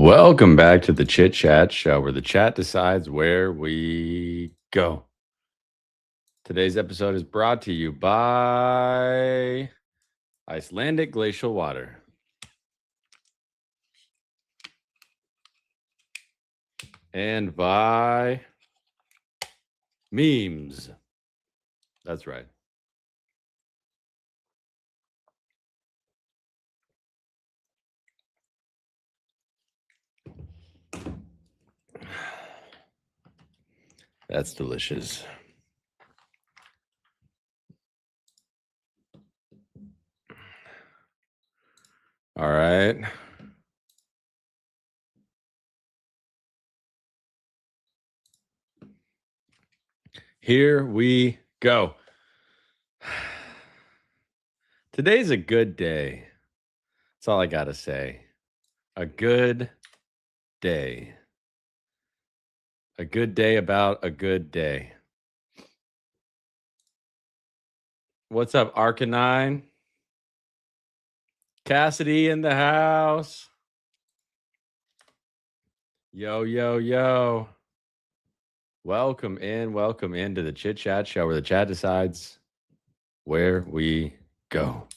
Welcome back to the Chit-Chat Show, where the chat decides where we go. Today's episode is brought to you by Icelandic glacial water. And by memes. That's right. That's delicious. All right. Here we go. Today's a good day. That's all I got to say. A good day. A good day about a good day. What's up, Arcanine? Cassidy in the house. Yo, yo, yo. Welcome into the Chit Chat Show, where the chat decides where we go.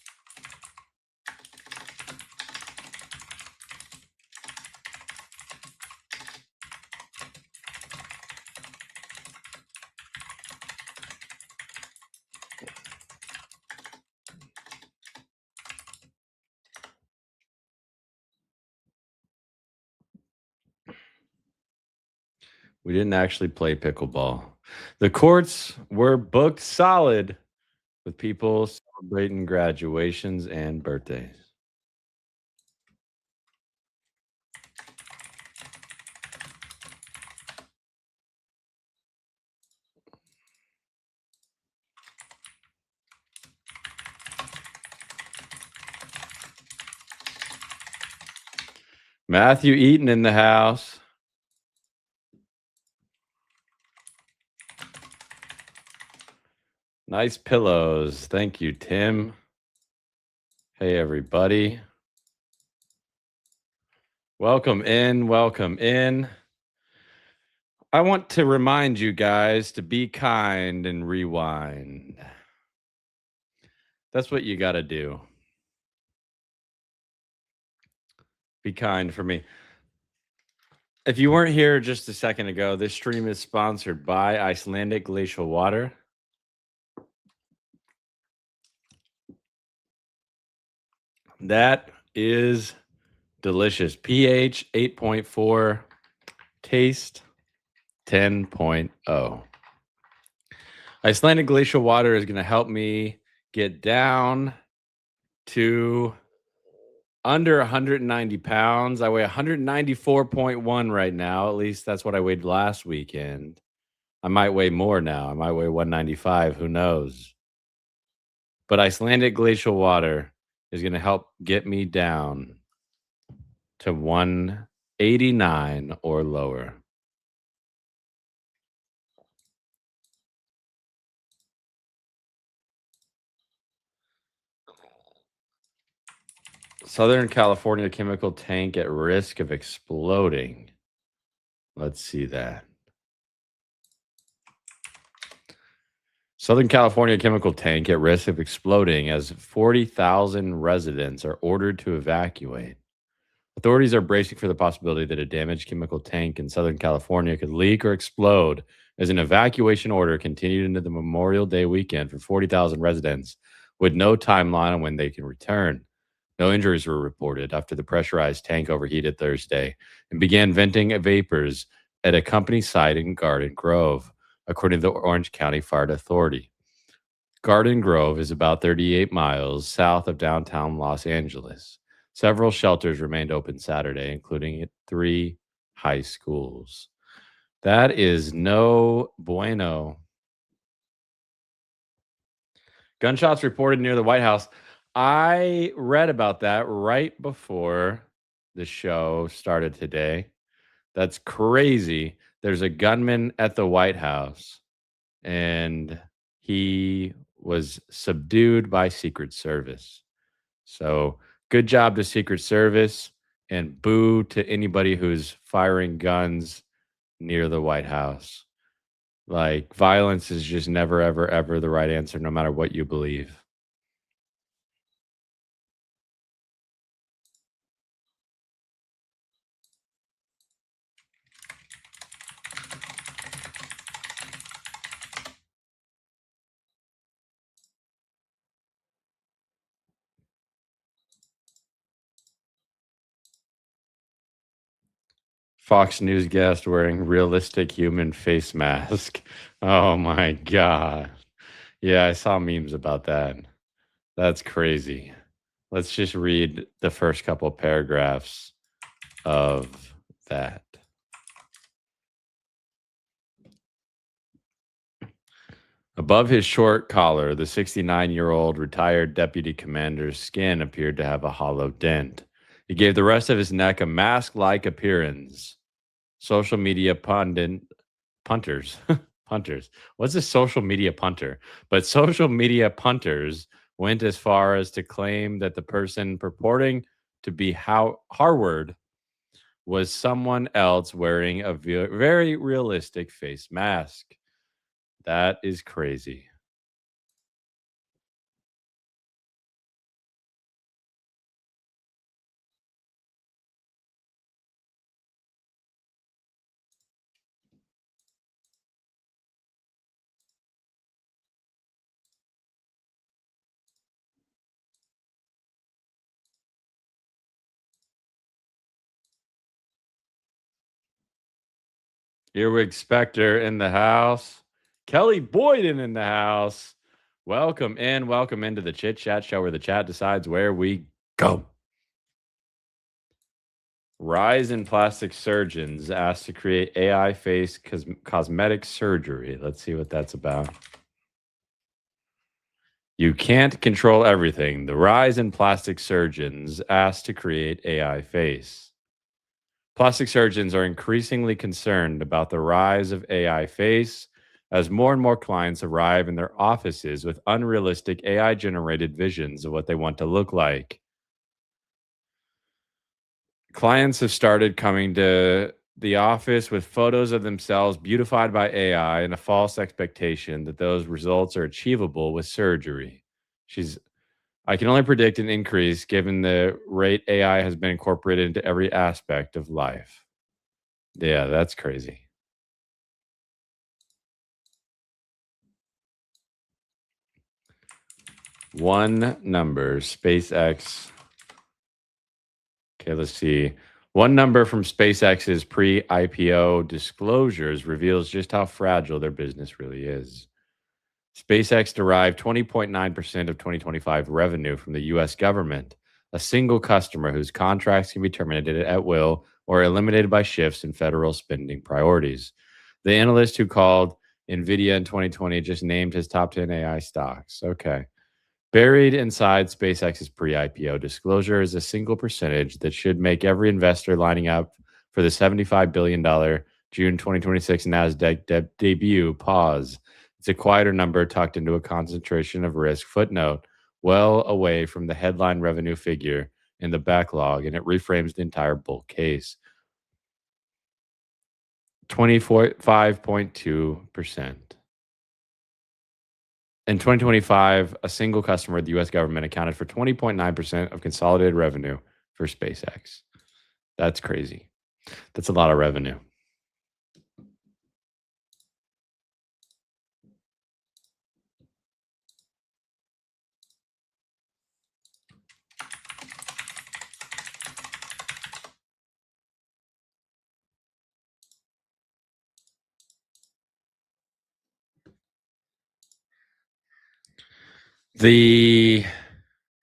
We didn't actually play pickleball. The courts were booked solid with people celebrating graduations and birthdays. Matthew Eaton in the house. Nice pillows. Thank you, Tim. Hey, everybody. Welcome in. I want to remind you guys to be kind and rewind. That's what you got to do. Be kind for me. If you weren't here just a second ago, this stream is sponsored by Icelandic glacial water. That is delicious. pH 8.4, taste 10.0. Icelandic glacial water is going to help me get down to under 190 pounds. I weigh 194.1 right now. At least that's what I weighed last weekend. I might weigh more now. I might weigh 195. Who knows? But Icelandic glacial water is going to help get me down to 189 or lower. Southern California chemical tank at risk of exploding. Let's see that. Southern California chemical tank at risk of exploding as 40,000 residents are ordered to evacuate. Authorities are bracing for the possibility that a damaged chemical tank in Southern California could leak or explode as an evacuation order continued into the Memorial Day weekend for 40,000 residents with no timeline on when they can return. No injuries were reported after the pressurized tank overheated Thursday and began venting vapors at a company site in Garden Grove, according to the Orange County Fire Authority. Garden Grove is about 38 miles south of downtown Los Angeles. Several shelters remained open Saturday, including at 3 high schools. That is no bueno. Gunshots reported near the White House. I read about that right before the show started today. That's crazy. There's a gunman at the White House, and he was subdued by Secret Service. So good job to Secret Service. and boo to anybody who's firing guns near the White House. Like, violence is just never, ever, ever the right answer, no matter what you believe. Fox News guest wearing realistic human face mask. Oh my God. Yeah, I saw memes about that. That's crazy. Let's just read the first couple paragraphs of that. Above his short collar, the 69-year-old retired deputy commander's skin appeared to have a hollow dent. He gave the rest of his neck a mask like appearance. Social media punters. Punters. What's a social media punter? But social media punters went as far as to claim that the person purporting to be Harward was someone else wearing a very realistic face mask. That is crazy. Earwig Spectre in the house. Kelly Boyden in the house. Welcome into the Chit-Chat Show where the chat decides where we go. Rise in plastic surgeons asked to create AI face cosmetic surgery. Let's see what that's about. You can't control everything. The rise in plastic surgeons asked to create AI face. Plastic surgeons are increasingly concerned about the rise of AI face as more and more clients arrive in their offices with unrealistic AI generated visions of what they want to look like. Clients have started coming to the office with photos of themselves beautified by AI and a false expectation that those results are achievable with surgery. She's I can only predict an increase given the rate AI has been incorporated into every aspect of life. Yeah, that's crazy. One number, SpaceX. Okay, let's see. One number from SpaceX's pre IPO disclosures reveals just how fragile their business really is. SpaceX derived 20.9% of 2025 revenue from the US government, a single customer whose contracts can be terminated at will or eliminated by shifts in federal spending priorities. The analyst who called NVIDIA in 2020 just named his top 10 AI stocks. Okay. Buried inside SpaceX's pre IPO disclosure is a single percentage that should make every investor lining up for the $75 billion June 2026 NASDAQ debut pause. It's a quieter number tucked into a concentration of risk footnote, well away from the headline revenue figure in the backlog, and it reframes the entire bull case. 25.2%. In 2025, a single customer of the US government accounted for 20.9% of consolidated revenue for SpaceX. That's crazy. That's a lot of revenue. The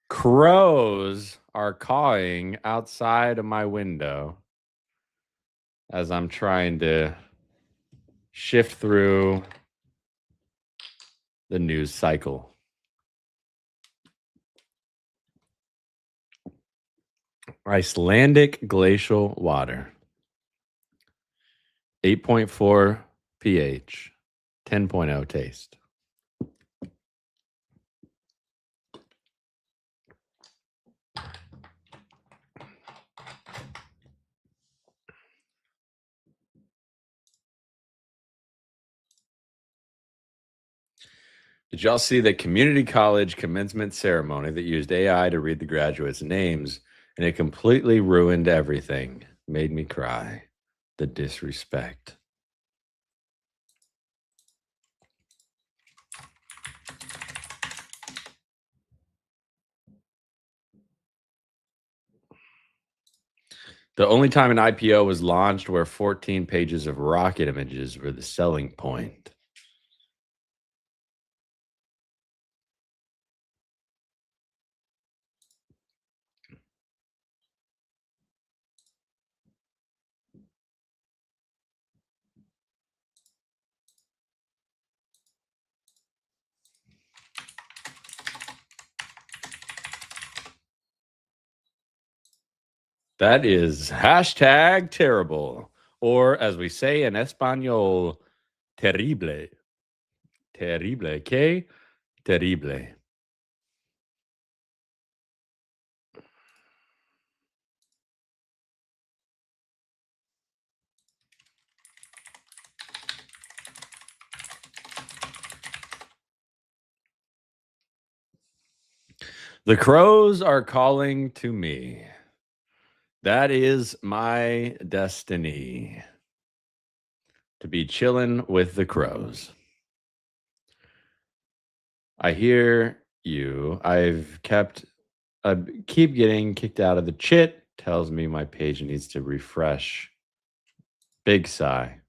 crows are cawing outside of my window as I'm trying to shift through the news cycle. Icelandic glacial water, 8.4 pH, 10.0 taste. Did y'all see the community college commencement ceremony that used AI to read the graduates' names and it completely ruined everything? Made me cry. The disrespect. The only time an IPO was launched where 14 pages of rocket images were the selling point. That is hashtag terrible. Or as we say in Espanol, terrible. Terrible. Que terrible. The crows are calling to me. That is my destiny. To be chilling with the crows. I hear you. I keep getting kicked out of the chit. Tells me my page needs to refresh. Big sigh.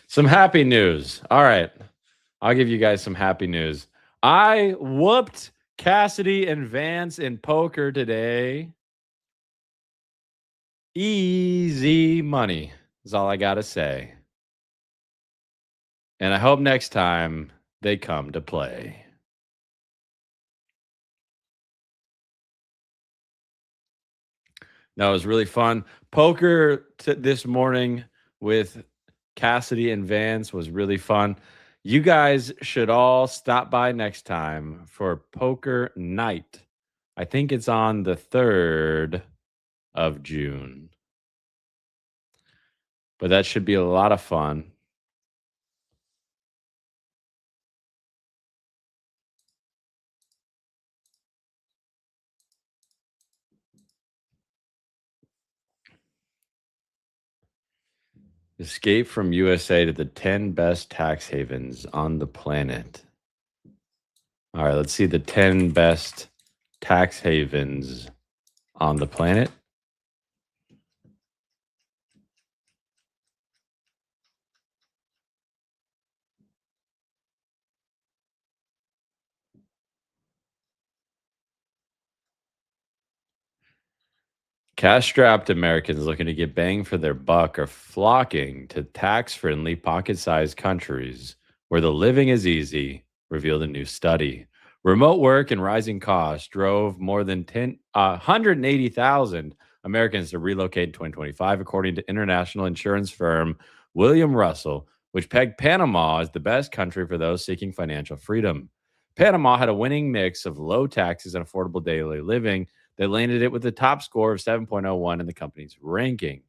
Some happy news. All right. I'll give you guys some happy news. I whooped Cassidy and Vance in poker today. Easy money is all I got to say. And I hope next time they come to play. No, it was really fun. Poker this morning with Cassidy and Vance was really fun. You guys should all stop by next time for poker night. I think it's on the 3rd of June. But that should be a lot of fun. Escape from USA to the 10 best tax havens on the planet. All right, let's see the 10 best tax havens on the planet. Cash strapped Americans looking to get bang for their buck are flocking to tax friendly, pocket sized countries where the living is easy, revealed a new study. Remote work and rising costs drove more than 180,000 Americans to relocate in 2025, according to international insurance firm William Russell, which pegged Panama as the best country for those seeking financial freedom. Panama had a winning mix of low taxes and affordable daily living that landed it with a top score of 7.01 in the company's ranking,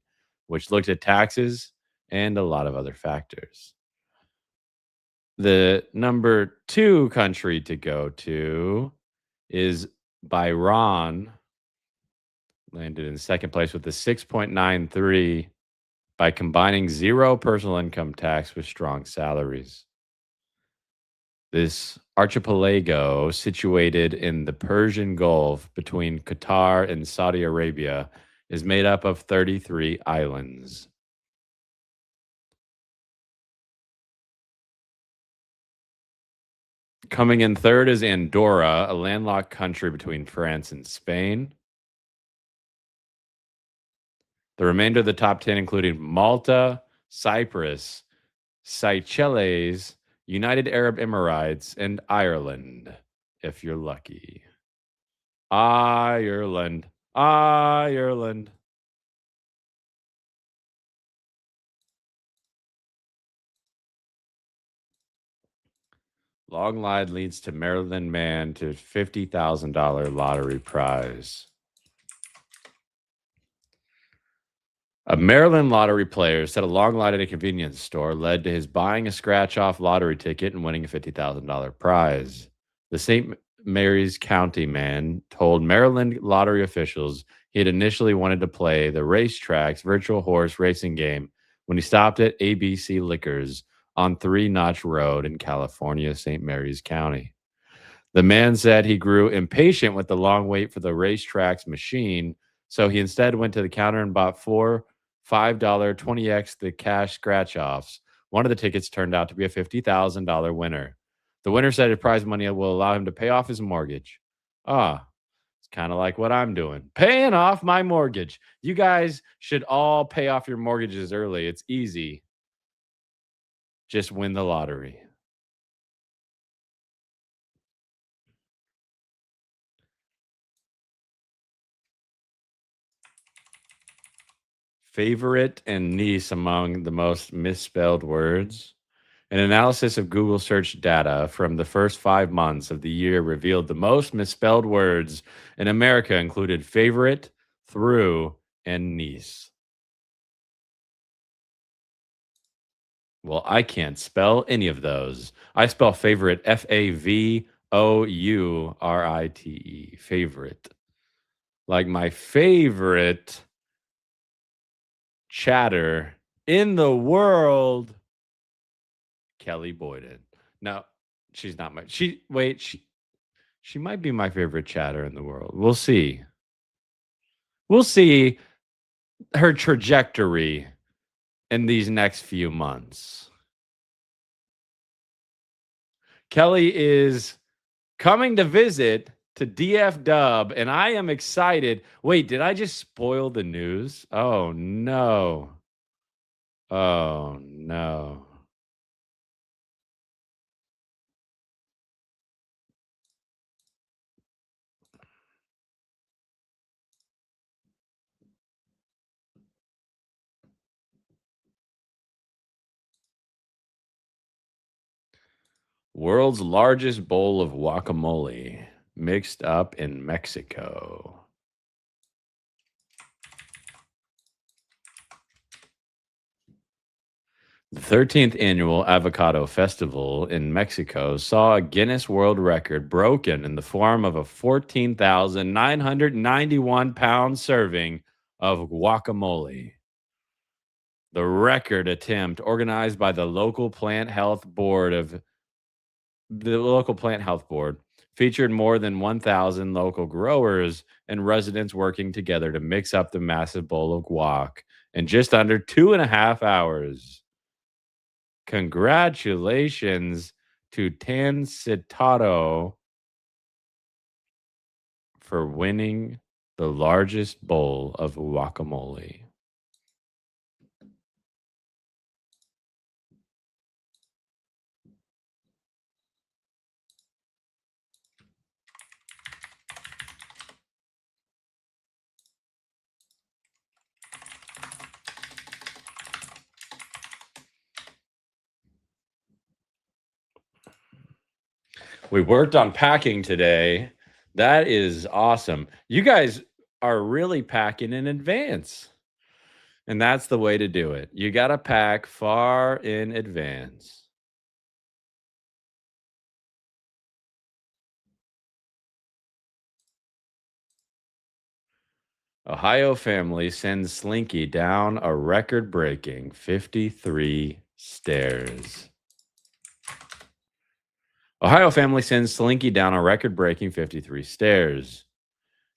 which looked at taxes and a lot of other factors. The number 2 country to go to is Bahrain, landed in second place with a 6.93 by combining zero personal income tax with strong salaries. This archipelago, situated in the Persian Gulf between Qatar and Saudi Arabia, is made up of 33 islands. Coming in third is Andorra, a landlocked country between France and Spain. The remainder of the top 10, including Malta, Cyprus, Seychelles, United Arab Emirates, and Ireland, if you're lucky. Ireland. Ireland. Long line leads to Maryland man to $50,000 lottery prize. A Maryland lottery player said a long line at a convenience store led to his buying a scratch off lottery ticket and winning a $50,000 prize. The St. Mary's County man told Maryland lottery officials he had initially wanted to play the racetrack's virtual horse racing game when he stopped at ABC Liquors on Three Notch Road in California, St. Mary's County. The man said he grew impatient with the long wait for the racetrack's machine, so he instead went to the counter and bought four $5 20x the cash scratch offs. One of the tickets turned out to be a $50,000 winner. The winner said his prize money will allow him to pay off his mortgage. Ah, it's kind of like what I'm doing, paying off my mortgage. You guys should all pay off your mortgages early. It's easy. Just win the lottery. Favorite and niece among the most misspelled words. An analysis of Google search data from the first 5 months of the year revealed the most misspelled words in America included favorite, through, and niece. Well, I can't spell any of those. I spell favorite Favorite. Favorite. Like my favorite chatter in the world, Kelly Boyden. No, she's not my she might be my favorite chatter in the world. We'll see. We'll see her trajectory in these next few months. Kelly is coming to visit to DF Dub, and I am excited. Wait, did I just spoil the news? Oh no. Oh no. World's largest bowl of guacamole mixed up in Mexico. The 13th annual Avocado Festival in Mexico saw a Guinness World Record broken in the form of a 14,991-pound serving of guacamole. The record attempt, organized by the local plant health board, featured more than 1,000 local growers and residents working together to mix up the massive bowl of guac in just under 2.5 hours. Congratulations to Tancitado for winning the largest bowl of guacamole. We worked on packing today. That is awesome. You guys are really packing in advance. And that's the way to do it. You got to pack far in advance. Ohio family sends Slinky down a record breaking 53 stairs. Ohio family sends Slinky down a record breaking 53 stairs.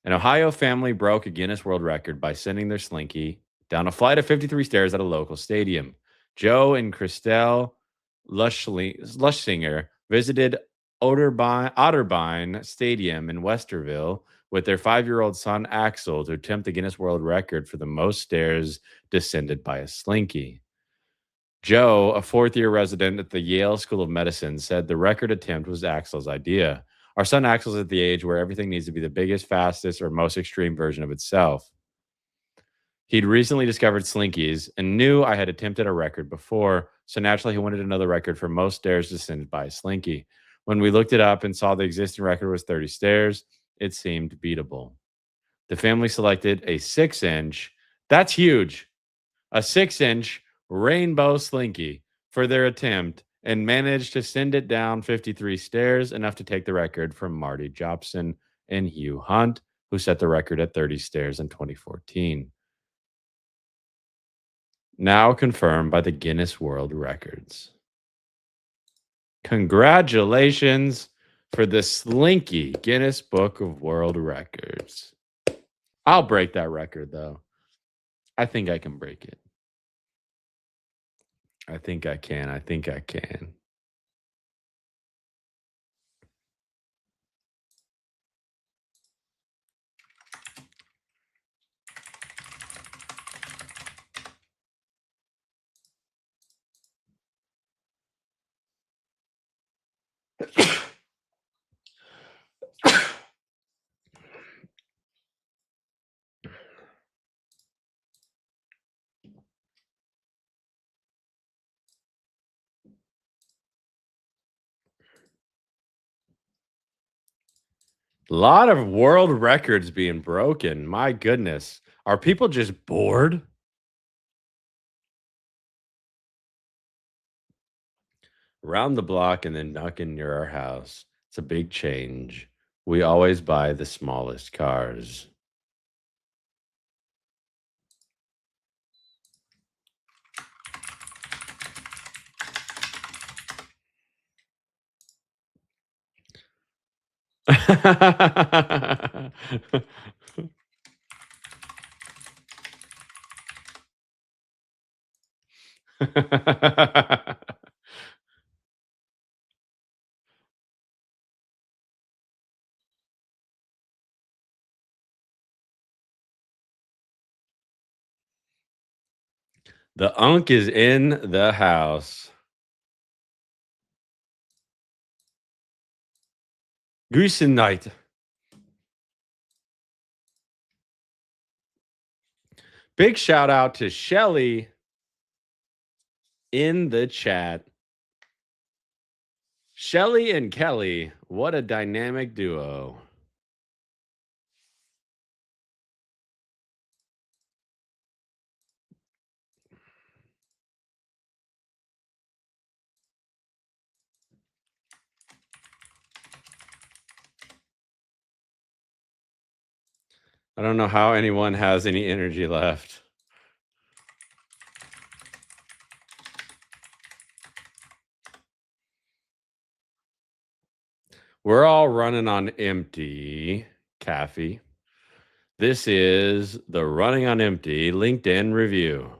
An Ohio family broke a Guinness World Record by sending their Slinky down a flight of 53 stairs at a local stadium. Joe and Christelle Lushsinger visited Otterbein Stadium in Westerville with their 5-year-old son Axel to attempt the Guinness World Record for the most stairs descended by a Slinky. Joe, a fourth-year resident at the Yale School of Medicine, said the record attempt was Axel's idea. Our son Axel's at the age where everything needs to be the biggest, fastest, or most extreme version of itself. He'd recently discovered Slinkies and knew I had attempted a record before, so naturally he wanted another record for most stairs descended by a Slinky. When we looked it up and saw the existing record was 30 stairs, it seemed beatable. The family selected a 6-inch. That's huge. a 6-inch rainbow slinky for their attempt and managed to send it down 53 stairs, enough to take the record from Marty Jobson and Hugh Hunt, who set the record at 30 stairs in 2014. Now confirmed by the Guinness World Records. Congratulations for the Slinky Guinness Book of World Records. I'll break that record, though. I think I can break it. I think I can. I think I can. A lot of world records being broken. My goodness. Are people just bored? Around the block and then knocking near our house. It's a big change. We always buy the smallest cars. The Unk is in the house. Grüßen night. Big shout out to Shelly in the chat. Shelly and Kelly, what a dynamic duo. I don't know how anyone has any energy left. We're all running on empty, Kathy. This is the Running on Empty LinkedIn review.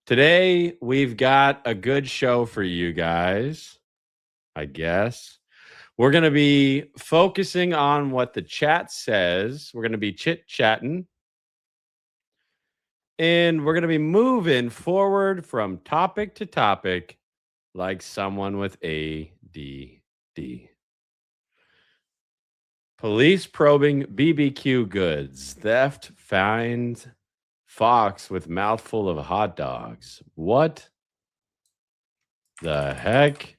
Today, we've got a good show for you guys, I guess. We're going to be focusing on what the chat says. We're going to be chit-chatting. And we're going to be moving forward from topic to topic like someone with ADD. Police probing BBQ goods. Theft finds fox with mouthful of hot dogs. What the heck?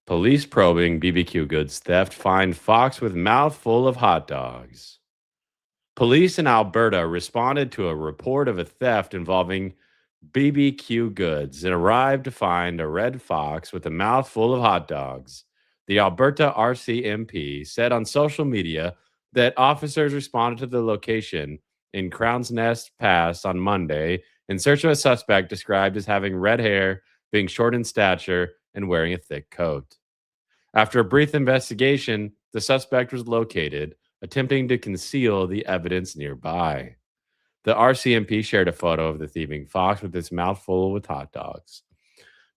Police probing BBQ goods. Theft find fox with mouthful of hot dogs. Police in Alberta responded to a report of a theft involving BBQ goods and arrived to find a red fox with a mouthful of hot dogs. The Alberta RCMP said on social media that officers responded to the location in Crown's Nest Pass on Monday in search of a suspect described as having red hair, being short in stature, and wearing a thick coat. After a brief investigation, the suspect was located, attempting to conceal the evidence nearby. The RCMP shared a photo of the thieving fox with its mouth full with hot dogs.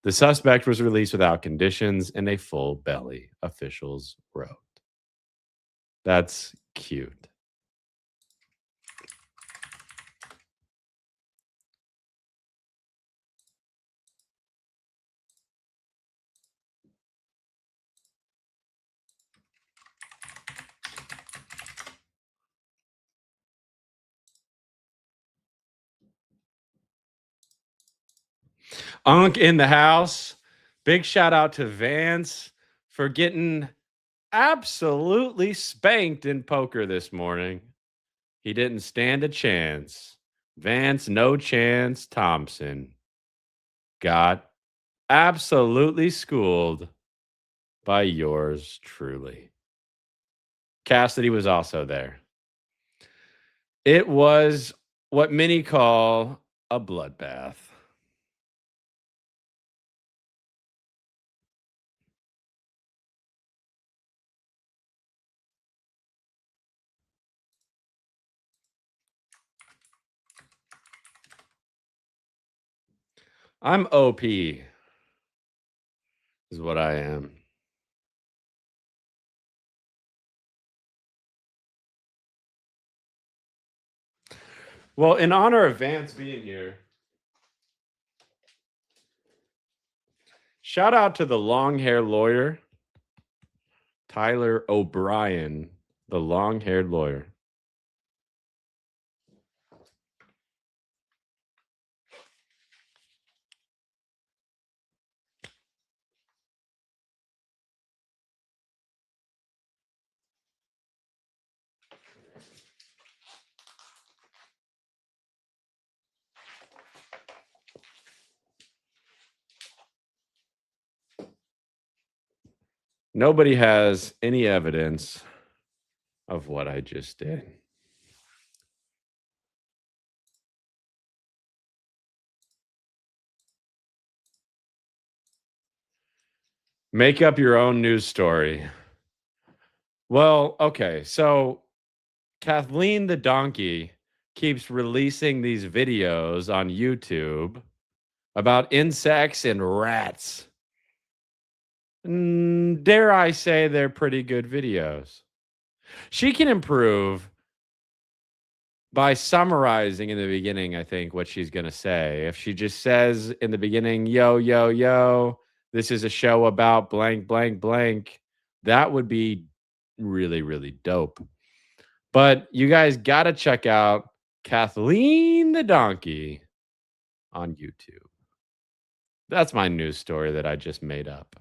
The suspect was released without conditions and a full belly, officials wrote. That's cute. Unk in the house. Big shout out to Vance for getting absolutely spanked in poker this morning. He didn't stand a chance. Vance, no chance. Thompson got absolutely schooled by yours truly. Cassidy was also there. It was what many call a bloodbath. I'm OP, is what I am. Well, in honor of Vance being here, shout out to the long hair lawyer, Tyler O'Brien, the long haired lawyer. Nobody has any evidence of what I just did. Make up your own news story. Well, okay. So Kathleen the donkey keeps releasing these videos on YouTube about insects and rats. Dare I say they're pretty good videos. She can improve by summarizing in the beginning, I think, what she's going to say. If she just says in the beginning, yo, yo, yo, this is a show about blank, blank, blank, that would be really, really dope. But you guys got to check out Kathleen the Donkey on YouTube. That's my news story that I just made up.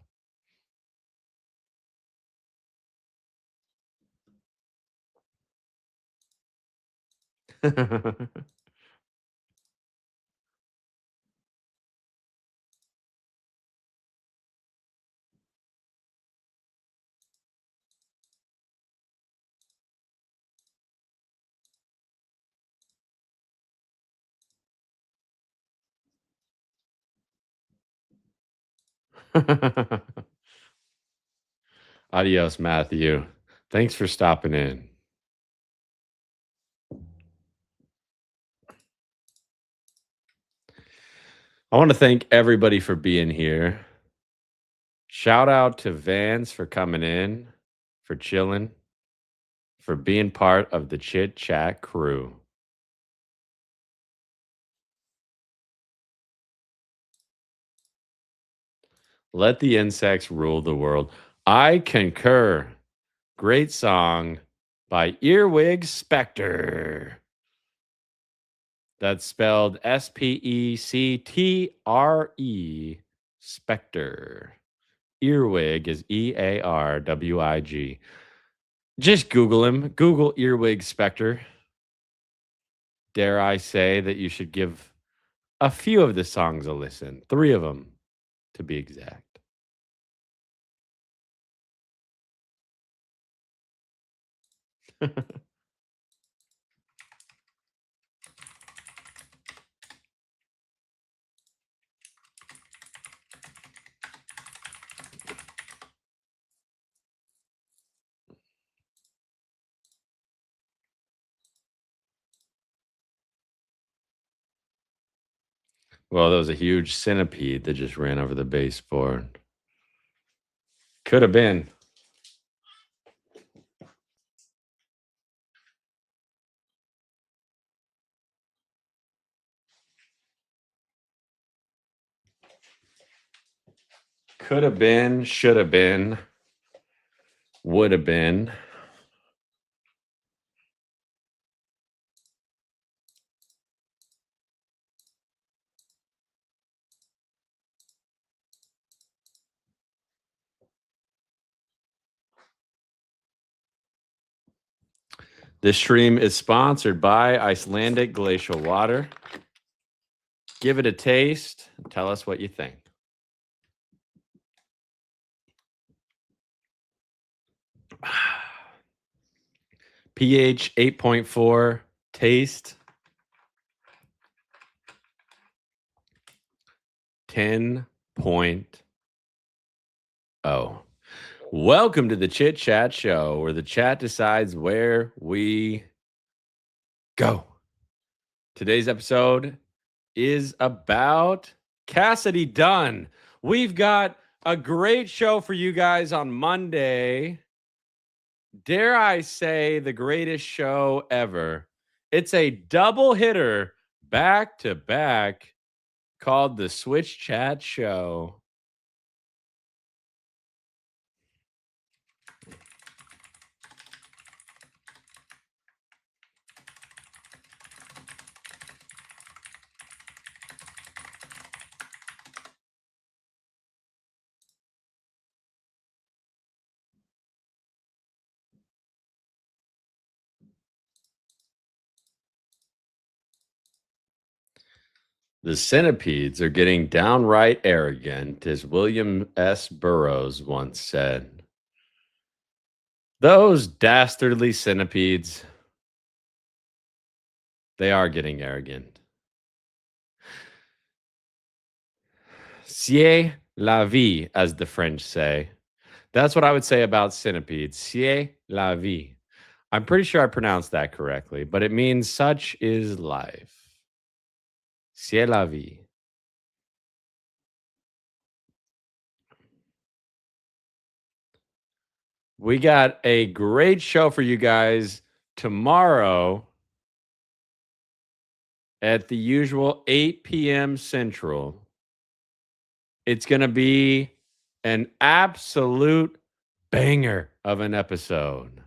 Adios, Matthew. Thanks for stopping in. I want to thank everybody for being here. Shout out to Vance for coming in, for chilling, for being part of the Chit Chat crew. Let the insects rule the world. I concur. Great song by Earwig Spectre. That's spelled Spectre. Spectre. Earwig is Earwig. Just Google him. Google Earwig Spectre. Dare I say that you should give a few of the songs a listen. 3 of them, to be exact. Well, there was a huge centipede that just ran over the baseboard. Could have been. Could have been, should have been, would have been. This stream is sponsored by Icelandic glacial water. Give it a taste and tell us what you think. pH 8.4, taste 10.0. Welcome to the Chit-Chat Show, where the chat decides where we go. Today's episode is about Cassidy Dunn. We've got a great show for you guys on Monday. Dare I say the greatest show ever. It's a double hitter back to back called the Switch Chat Show. The centipedes are getting downright arrogant, as William S. Burroughs once said. Those dastardly centipedes, they are getting arrogant. C'est la vie, as the French say. That's what I would say about centipedes. C'est la vie. I'm pretty sure I pronounced that correctly, but it means such is life. C'est la vie. We got a great show for you guys tomorrow at the usual 8 p.m. Central. It's going to be an absolute banger of an episode.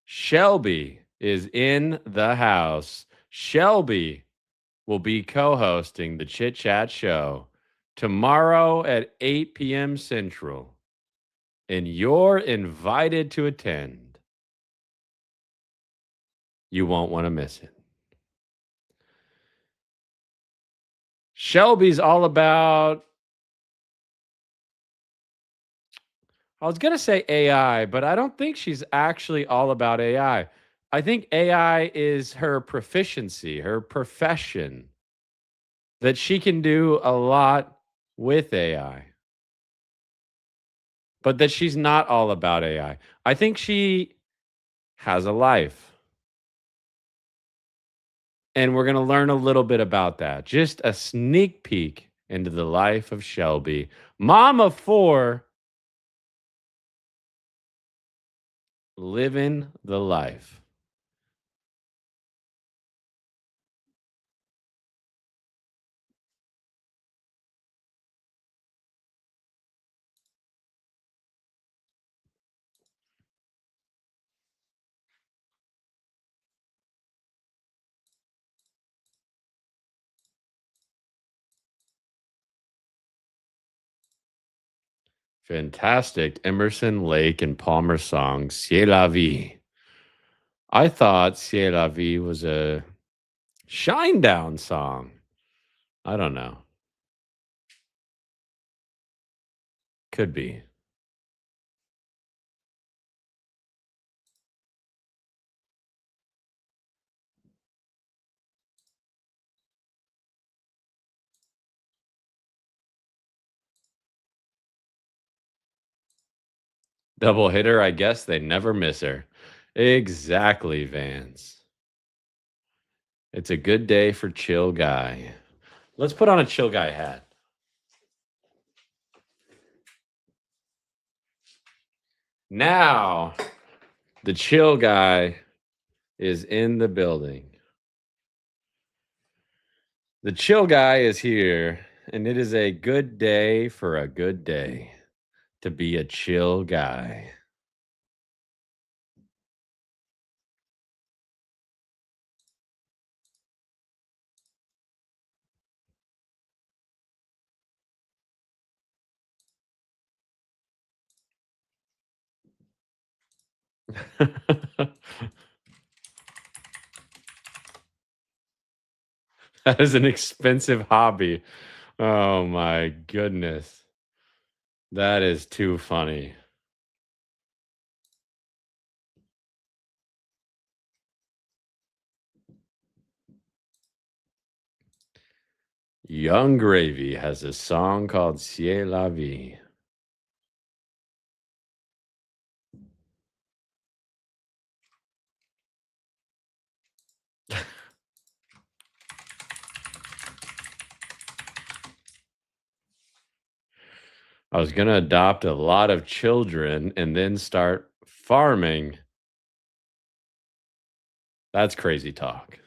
Shelby is in the house. Shelby will be co-hosting the Chit Chat Show tomorrow at 8 p.m. Central, and you're invited to attend. You won't want to miss it. Shelby's all about, I was going to say AI, but I don't think she's actually all about AI. I think AI is her proficiency, her profession, that she can do a lot with AI, but that she's not all about AI. I think she has a life. And we're going to learn a little bit about that. Just a sneak peek into the life of Shelby, mom of four, living the life. Fantastic Emerson, Lake, and Palmer song, C'est la vie. I thought C'est la vie was a Shinedown song. I don't know. Could be. Double hitter, I guess they never miss her. Exactly, Vance. It's a good day for Chill Guy. Let's put on a Chill Guy hat. Now, the Chill Guy is in the building. The Chill Guy is here, and it is a good day for a good day to be a chill guy. That is an expensive hobby. Oh my goodness. That is too funny. Young Gravy has a song called C'est la vie. I was gonna adopt a lot of children and then start farming. That's crazy talk.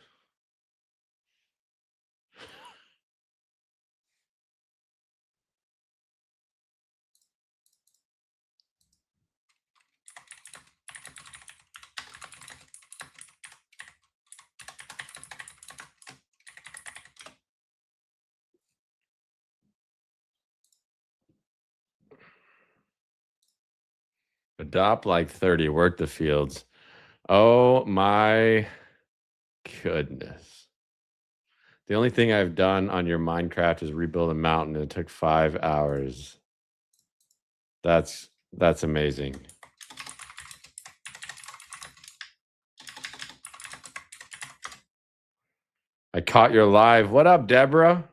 Adopt like 30, work the fields. Oh my goodness. The only thing I've done on your Minecraft is rebuild a mountain, and it took 5 hours. That's amazing. I caught your live. What up, Deborah?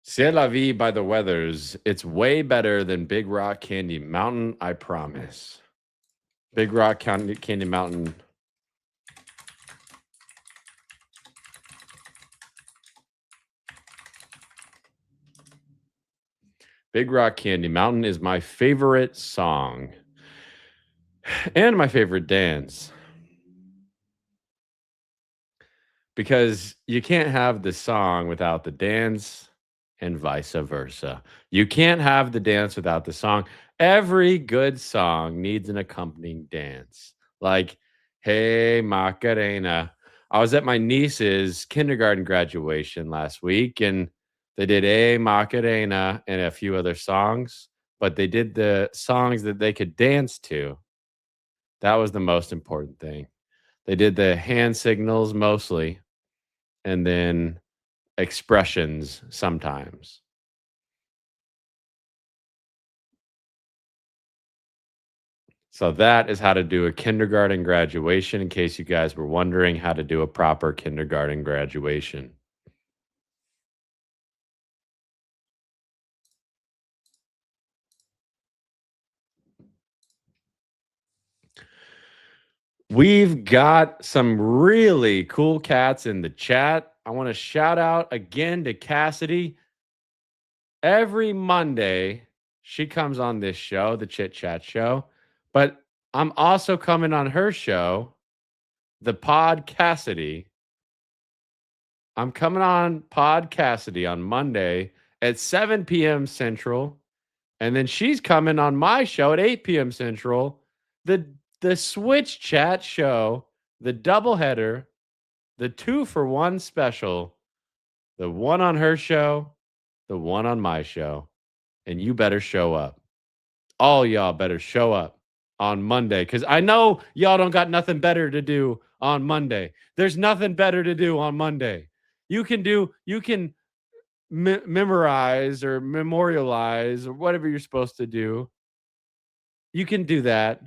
C'est la vie by the Weathers. It's way better than Big Rock Candy Mountain, I promise. Big Rock Candy Mountain. Big Rock Candy Mountain is my favorite song and my favorite dance because you can't have the song without the dance and vice versa. You can't have the dance without the song. Every good song needs an accompanying dance. Like, Hey Macarena. I was at my niece's kindergarten graduation last week and they did A Macarena and a few other songs, but they did the songs that they could dance to. That was the most important thing. They did the hand signals mostly and then expressions sometimes. So that is how to do a kindergarten graduation, in case you guys were wondering how to do a proper kindergarten graduation. We've got some really cool cats in the chat. I want to shout out again to Cassidy. Every Monday, she comes on this show, the Chit-Chat Show, but I'm also coming on her show, the Pod Cassidy. I'm coming on Pod Cassidy on Monday at 7 p.m. Central, and then she's coming on my show at 8 p.m. Central. The the Switch Chat Show, the doubleheader, the 2-for-1 special, the one on her show, the one on my show, and you better show up. All y'all better show up on Monday because I know y'all don't got nothing better to do on Monday. There's nothing better to do on Monday. You can memorize or memorialize or whatever you're supposed to do. You can do that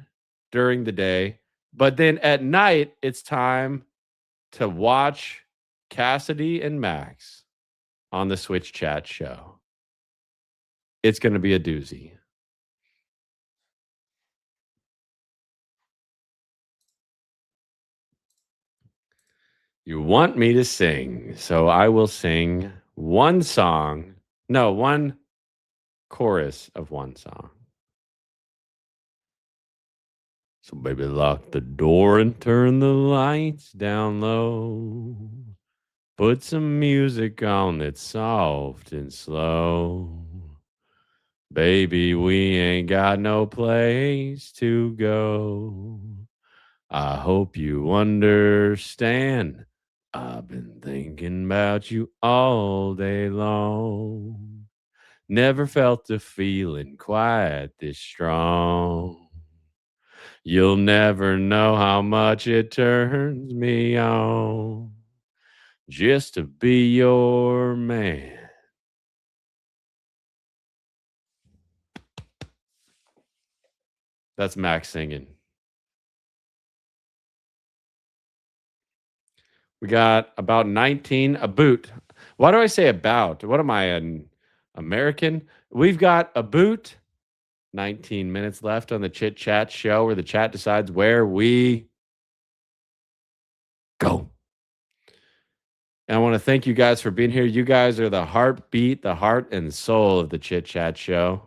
during the day, but then at night it's time to watch Cassidy and Max on the Switch Chat Show. It's going to be a doozy. You want me to sing, so I will sing one song. No, one chorus of one song. So, baby, lock the door and turn the lights down low. Put some music on that's soft and slow. Baby, we ain't got no place to go. I hope you understand. I've been thinking about you all day long. Never felt a feeling quite this strong. You'll never know how much it turns me on just to be your man. That's Max singing. We got about 19 a boot. Why do I say about? What am I, an American? We've got a boot. 19 minutes left on the Chit Chat Show where the chat decides where we go. And I want to thank you guys for being here. You guys are the heartbeat, the heart and soul of the Chit Chat Show.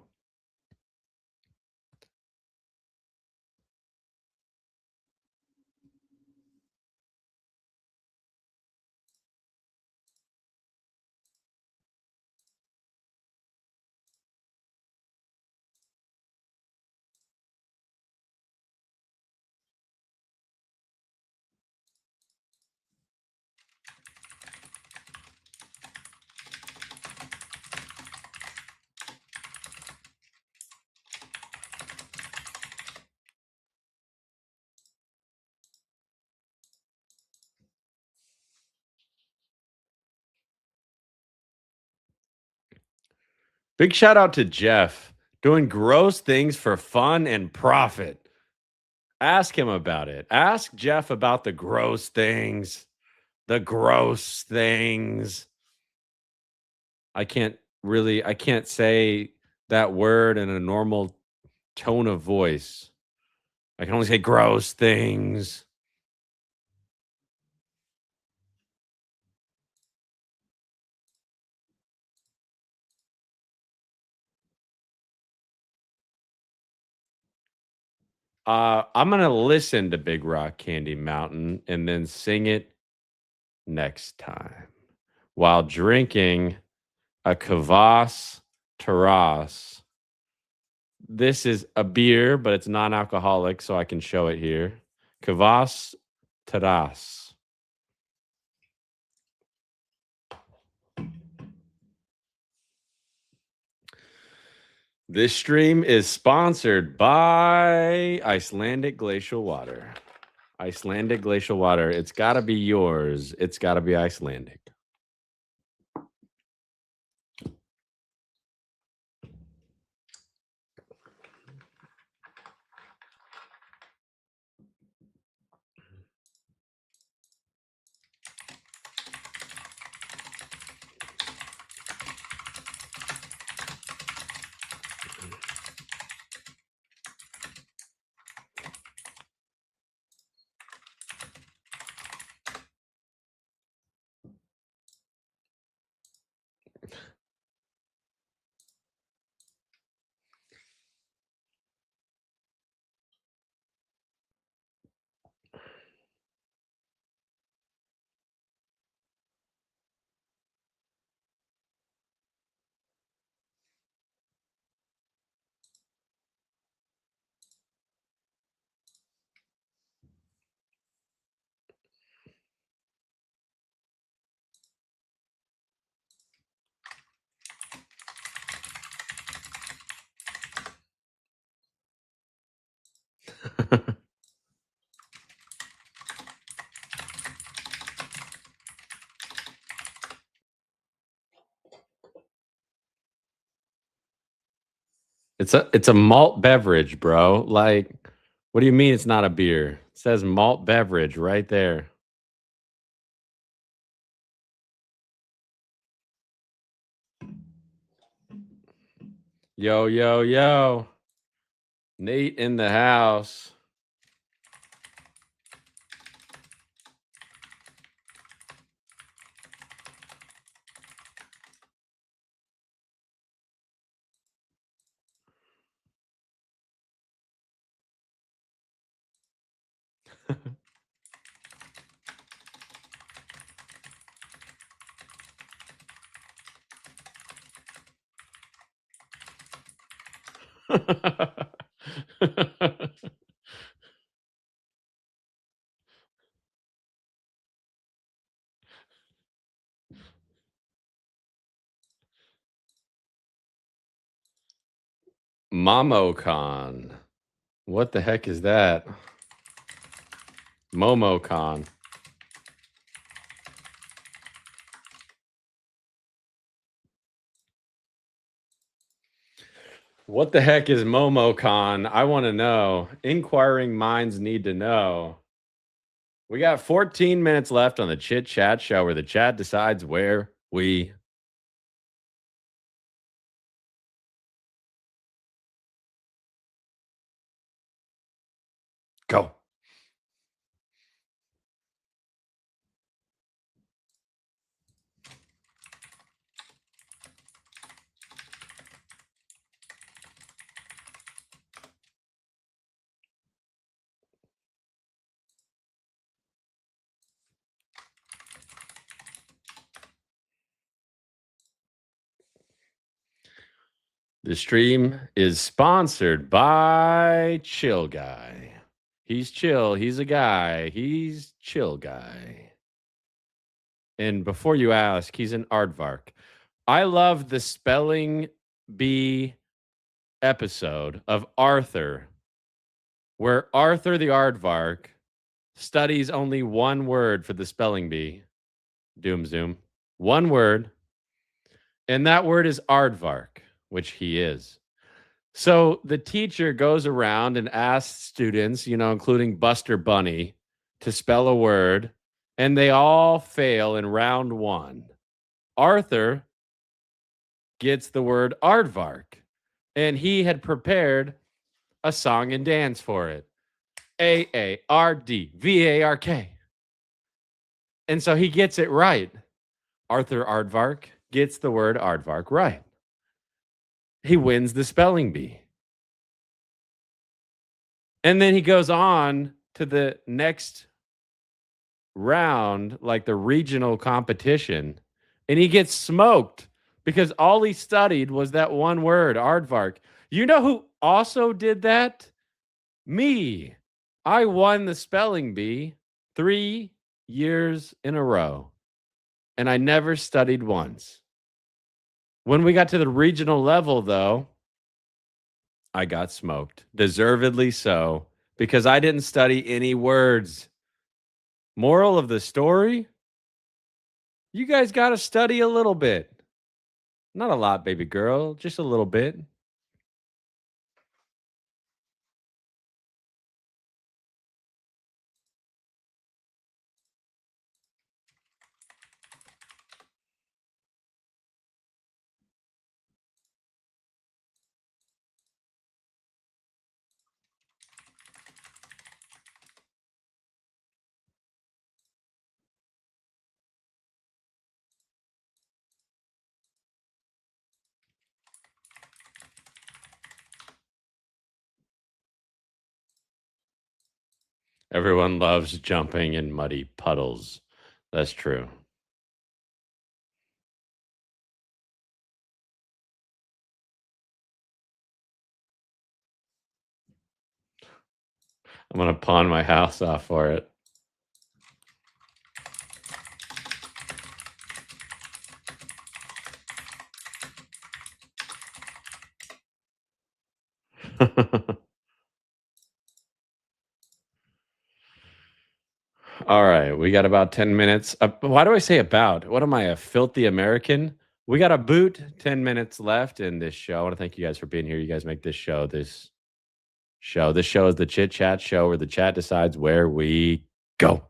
Big shout out to Jeff doing gross things for fun and profit. Ask him about it. Ask Jeff about the gross things. The gross things. I can't say that word in a normal tone of voice. I can only say gross things. I'm gonna listen to Big Rock Candy Mountain and then sing it next time while drinking a Kvass Taras. This is a beer, but it's non-alcoholic, so I can show it here. Kvass Taras. This stream is sponsored by Icelandic Glacial Water. Icelandic Glacial Water. It's got to be yours. It's got to be Icelandic. It's a malt beverage, bro. Like, what do you mean it's not a beer? It says malt beverage right there. Yo, yo, yo. Nate in the house. MomoCon. What the heck is that? MomoCon. What the heck is MomoCon? I want to know. Inquiring minds need to know. We got 14 minutes left on the Chit Chat Show where the chat decides where we go. The stream is sponsored by Chill Guy. He's chill. He's a guy. He's Chill Guy. And before you ask, he's an aardvark. I love the spelling bee episode of Arthur, where Arthur the aardvark studies only one word for the spelling bee. Doom zoom. One word. And that word is aardvark, which he is. So the teacher goes around and asks students, including Buster Bunny, to spell a word, and they all fail in round one. Arthur gets the word aardvark, and he had prepared a song and dance for it. Aardvark. And so he gets it right. Arthur Aardvark gets the word aardvark right. He wins the spelling bee. And then he goes on to the next round, like the regional competition, and he gets smoked because all he studied was that one word, aardvark. You know who also did that? Me. I won the spelling bee 3 years in a row, and I never studied once. When we got to the regional level, though, I got smoked, deservedly so, because I didn't study any words. Moral of the story? You guys got to study a little bit. Not a lot, baby girl, just a little bit. Everyone loves jumping in muddy puddles. That's true. I'm going to pawn my house off for it. All right, we got about 10 minutes. Why do I say about? What am I, a filthy American? We got a boot 10 minutes left in this show. I want to thank you guys for being here. You guys make this show this show. This show is the Chit Chat Show where the chat decides where we go.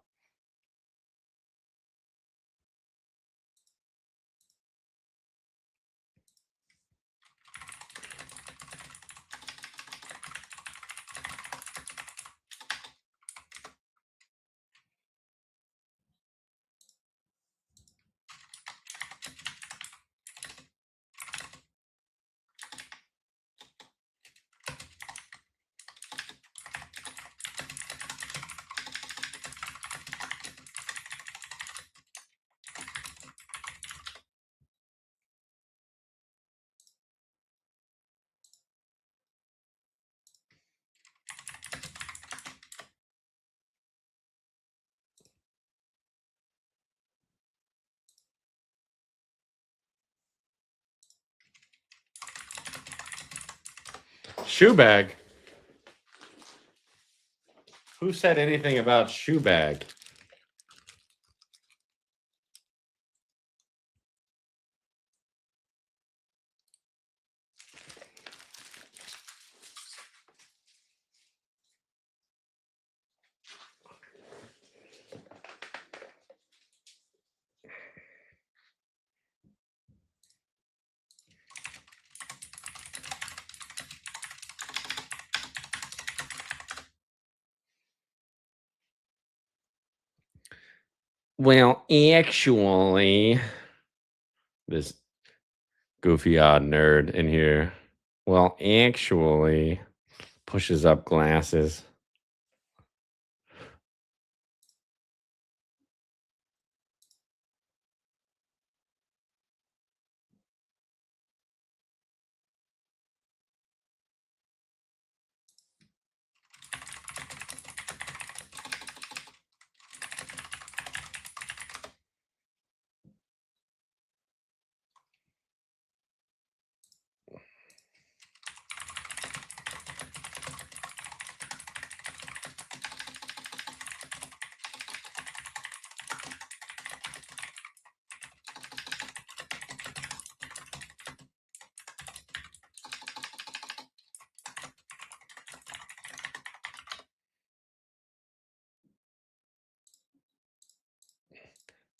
Shoe bag. Who said anything about shoe bag? Well, actually, this goofy odd nerd in here. Well, actually, pushes up glasses.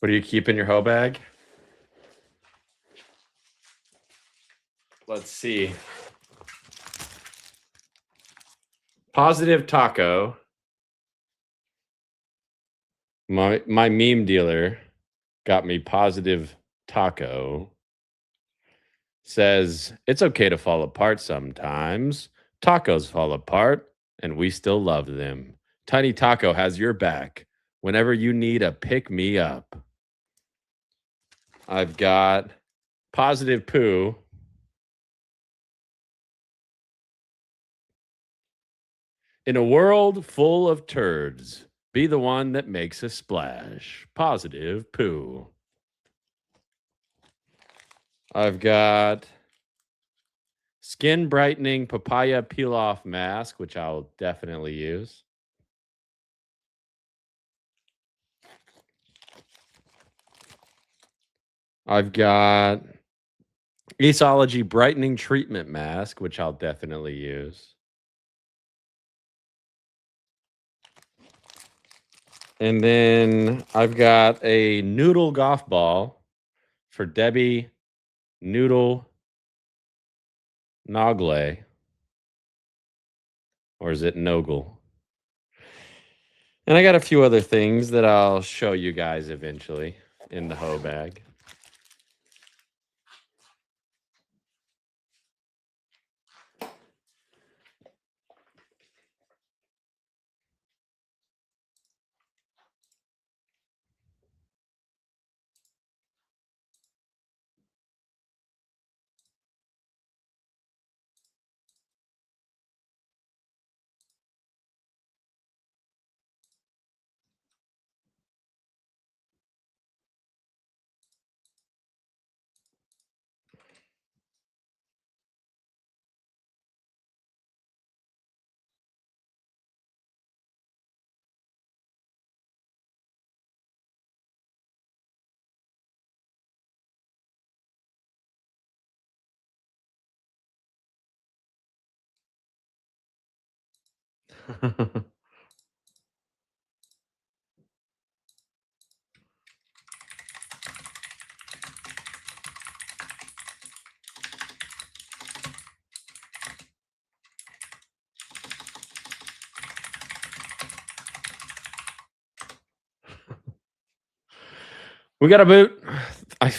What do you keep in your hoe bag? Let's see. Positive taco. My meme dealer got me positive taco. Says it's okay to fall apart sometimes. Tacos fall apart, and we still love them. Tiny Taco has your back whenever you need a pick me up. I've got positive poo. In a world full of turds, be the one that makes a splash. Positive poo. I've got skin brightening papaya peel off mask, which I'll definitely use. I've got Aceology brightening treatment mask, which I'll definitely use. And then I've got a noodle golf ball for Debbie Noodle Nogle. Or is it Nogle? And I got a few other things that I'll show you guys eventually in the hoe bag. We got about I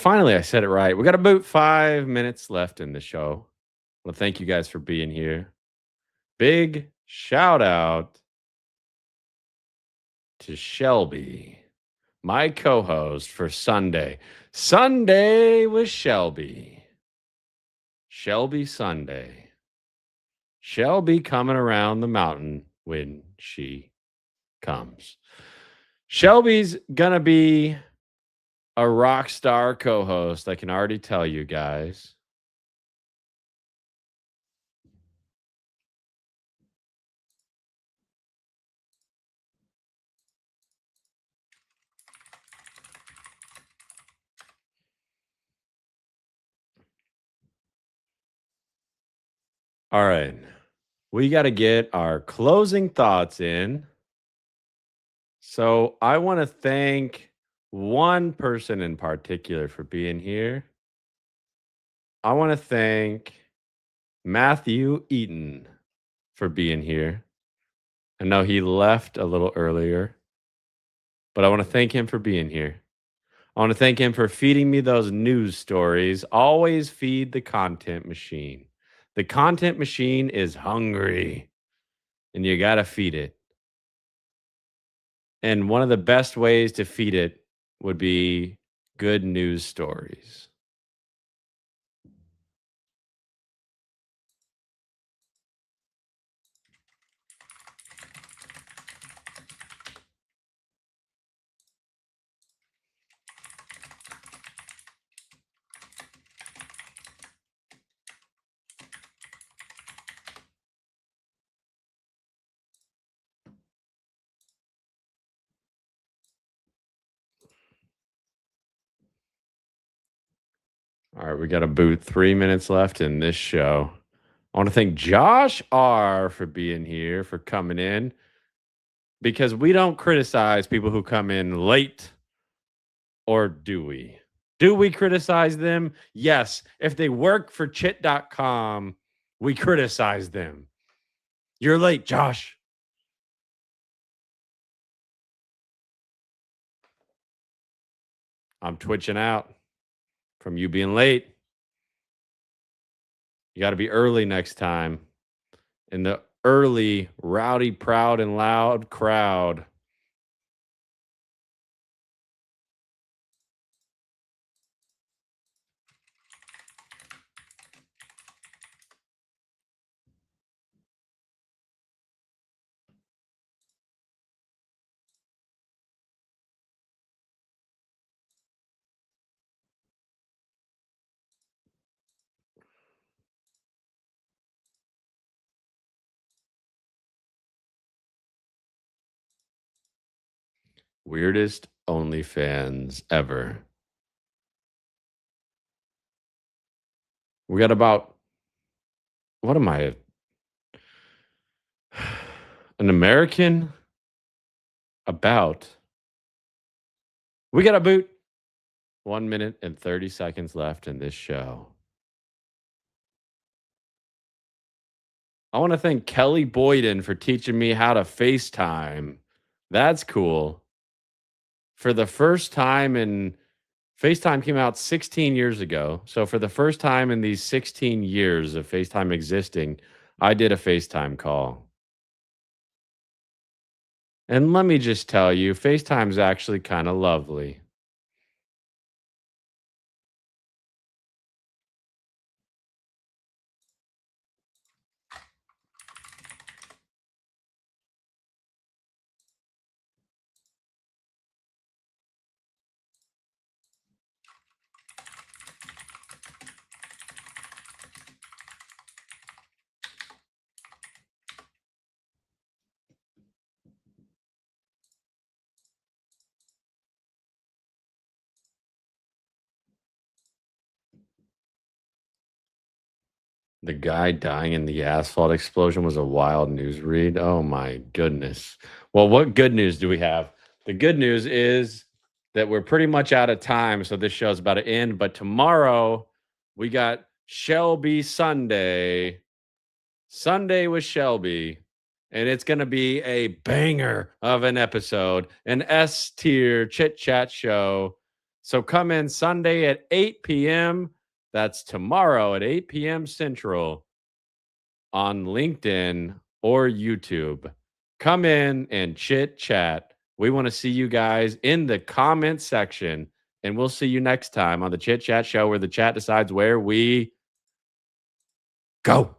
said it right. We got about 5 minutes left in the show. Well, thank you guys for being here. Big shout out to Shelby, my co-host for Sunday. Sunday with Shelby. Shelby Sunday. Shelby coming around the mountain when she comes. Shelby's gonna be a rock star co-host. I can already tell you guys. All right. We got to get our closing thoughts in. So I want to thank one person in particular for being here. I want to thank Matthew Eaton for being here. I know he left a little earlier, but I want to thank him for being here. I want to thank him for feeding me those news stories. Always feed the content machine. The content machine is hungry and you got to feed it. And one of the best ways to feed it would be good news stories. All right, we got a boot 3 minutes left in this show. I want to thank Josh R for being here, for coming in, because we don't criticize people who come in late, or do we? Do we criticize them? Yes. If they work for chit.com, we criticize them. You're late, Josh. I'm twitching out from you being late. You got to be early next time. In the early, rowdy, proud, and loud crowd. Weirdest OnlyFans ever. We got about, what am I? An American? About. We got a boot. 1 minute and 30 seconds left in this show. I want to thank Kelly Boyden for teaching me how to FaceTime. That's cool. For the first time in FaceTime came out 16 years ago. So for the first time in these 16 years of FaceTime existing, I did a FaceTime call. And let me just tell you, FaceTime's actually kind of lovely. The guy dying in the asphalt explosion was a wild news read. Oh my goodness. Well, what good news do we have? The good news is that we're pretty much out of time. So this show's about to end. But tomorrow we got Shelby Sunday. Sunday with Shelby. And it's going to be a banger of an episode, an S tier chit chat show. So come in Sunday at 8 p.m. That's tomorrow at 8 p.m. Central on LinkedIn or YouTube. Come in and chit chat. We want to see you guys in the comment section. And we'll see you next time on the Chit Chat Show, where the chat decides where we go.